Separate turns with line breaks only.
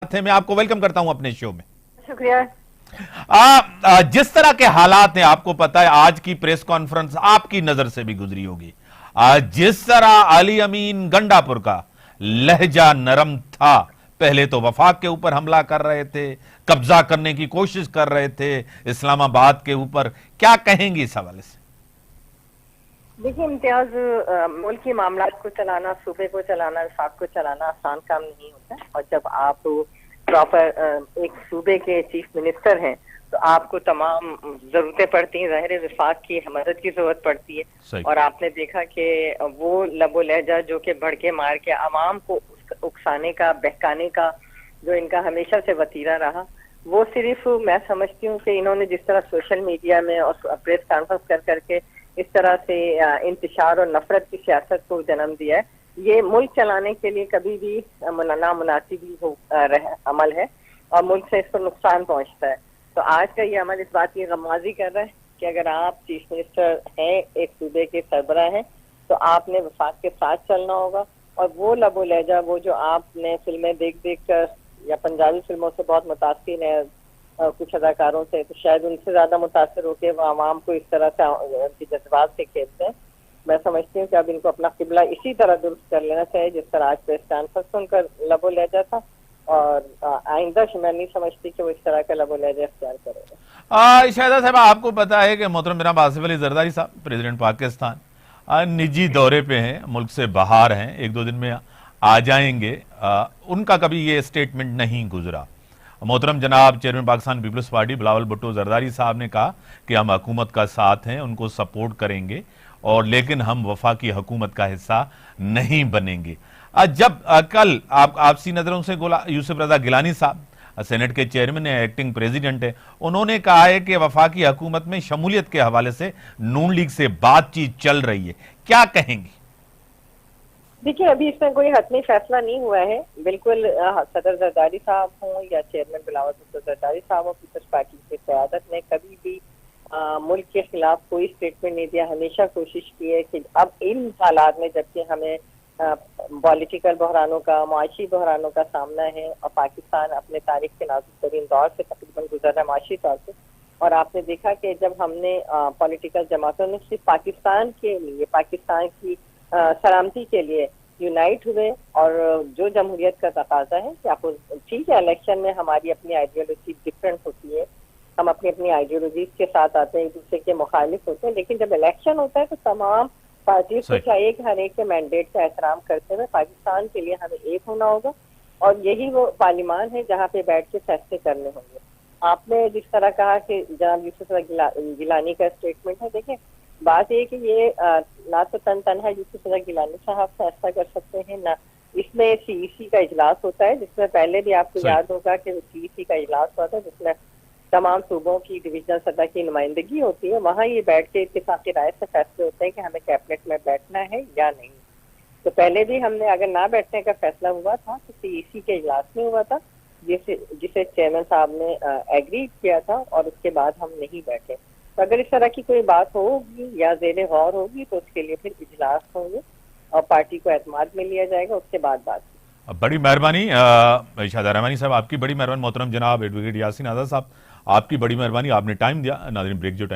थे, मैं आपको वेलकम करता हूं अपने शो में।
शुक्रिया।
जिस तरह के हालात हैं, आपको पता है आज की प्रेस कॉन्फ्रेंस आपकी नजर से भी गुजरी होगी। जिस तरह अली अमीन गंडापुर का लहजा नरम था, पहले तो वफाक के ऊपर हमला कर रहे थे, कब्जा करने की कोशिश कर रहे थे इस्लामाबाद के ऊपर, क्या कहेंगी इस हवाले से?
देखिए इम्तियाज, मुल्क की मामलात को चलाना, सूबे को चलाना, वफाक को चलाना आसान काम नहीं होता। और जब आप प्रॉपर एक सूबे के चीफ मिनिस्टर हैं तो आपको तमाम जरूरतें पड़ती हैं, ज़ाहिर है वफाक की मदद की जरूरत पड़ती है। और आपने देखा कि वो लबो लहजा जो कि भड़के मार के आवाम को उकसाने का, बहकाने का जो इनका हमेशा से वतीरा रहा, वो सिर्फ मैं समझती हूँ कि इन्होंने जिस तरह सोशल मीडिया में और प्रेस कॉन्फ्रेंस कर करके इस तरह से इंतशार और नफरत की सियासत को जन्म दिया है, ये मुल्क चलाने के लिए कभी भी नामुनासिब अमल है और मुल्क से इसको नुकसान पहुंचता है। तो आज का ये अमल इस बात की गमाजी कर रहा है कि अगर आप चीफ मिनिस्टर हैं, एक सूबे के सरबरा हैं, तो आपने वफाक के साथ चलना होगा। और वो लबो लहजा, वो जो आपने फिल्में देख देख कर या पंजाबी फिल्मों से बहुत मुतासिर है कुछ अदाकारों से, तो शायद उनसे ज्यादा मुतासर होकर वो आवाम को इस तरह से उनके जज्बात से खेलते हैं। मैं समझती हूँ कि अब इनको अपना किबला इसी तरह दुरुस्त कर लेना चाहिए जिस तरह आज प्रेस कॉन्फ्रेंस सुनकर लबो लहजा था, और आइंदा मैं नहीं समझती कि वो इस तरह का लबो लहजा इख्तियार करेगा।
शाहिदा साहब, आपको पता है कि मोहतरम जनाब आसिफ अली जरदारी साहब, प्रेसिडेंट पाकिस्तान, निजी दौरे पे हैं, मुल्क से बाहर हैं, एक दो दिन में आ जाएंगे। उनका कभी ये स्टेटमेंट नहीं गुजरा। मोहतरम जनाब chairman Pakistan Peoples Party Bilawal Bhutto Zardari साहब ने कहा कि हम हुकूमत का साथ हैं, उनको सपोर्ट करेंगे, और लेकिन हम वफाकी हुकूमत का हिस्सा नहीं बनेंगे। जब कल आपसी नजरों से यूसुफ रजा गिलानी साहब, सेनेट के चेयरमैन है, एक्टिंग प्रेसिडेंट है, उन्होंने कहा है कि वफाकी हुकूमत में शमूलियत के हवाले से नून लीग से बातचीत चल रही है, क्या कहेंगी?
देखिए अभी इसमें कोई हतमी फैसला नहीं हुआ है। बिल्कुल सदर जरदारी साहब हों या चेयरमैन बिलावल भुट्टो जरदारी साहब हो, पीपल्स पार्टी की क़यादत ने कभी भी मुल्क के खिलाफ कोई स्टेटमेंट नहीं दिया। हमेशा कोशिश की है कि अब इन हालात में, जबकि हमें पॉलिटिकल बहरानों का, मुआशी बहरानों का सामना है और पाकिस्तान अपने तारीख के नाजुक तरीन दौर से तकरीबन गुजर रहा है माशी तौर पर, और आपने देखा कि जब हमने पॉलिटिकल जमातों ने सिर्फ पाकिस्तान के लिए, पाकिस्तान की सलामती के लिए यूनाइट हुए, और जो जमहूरियत का तकाजा है कि आपको ठीक है, इलेक्शन में हमारी अपनी आइडियोलॉजी डिफरेंट होती है, हम अपनी अपनी आइडियोलॉजीज के साथ आते हैं, एक दूसरे के मुखालिफ होते हैं, लेकिन जब इलेक्शन होता है तो तमाम पार्टी को चाहिए कि हर एक के मैंडेट का एहतराम करते हुए पाकिस्तान के लिए हमें एक होना होगा, और यही वो पार्लियामान है जहाँ पे बैठ के फैसले करने होंगे। आपने जिस तरह कहा कि जनाब यूसुफ गिलानी का स्टेटमेंट है, देखें बात ये कि ये ना तो तनहा यूसुफ गिलानी साहब फैसला कर सकते हैं, ना इसमें सीईसी का इजलास होता है, जिसमें पहले भी आपको याद होगा कि सीईसी का इजलास हुआ था जिसमें तमाम सूबों की डिविजनल सतह की नुमाइंदगी होती है। वहाँ ये बैठ के इत्तेफाकी राय से फैसले होते हैं कि हमें कैबिनेट में बैठना है या नहीं। तो पहले भी हमने अगर ना बैठने का फैसला हुआ था तो सीईसी के इजलास में हुआ था, जिसे चेयरमैन साहब ने एग्री किया था, और उसके बाद हम नहीं बैठे। तो अगर इस तरह की कोई बात होगी या ज़ेरे गौर होगी तो उसके लिए फिर इजलास होंगे और पार्टी को एतमाद में लिया जाएगा, उसके बाद बात।
बड़ी मेहरबानी शाहिदा रहमानी साहब, आपकी बड़ी मेहरबानी। मोहतरम जनाब एडवोकेट यासीन आज़ाद साहब, आपकी बड़ी मेहरबानी, आपने टाइम दिया। नाज़रीन, ब्रेक जो टाइम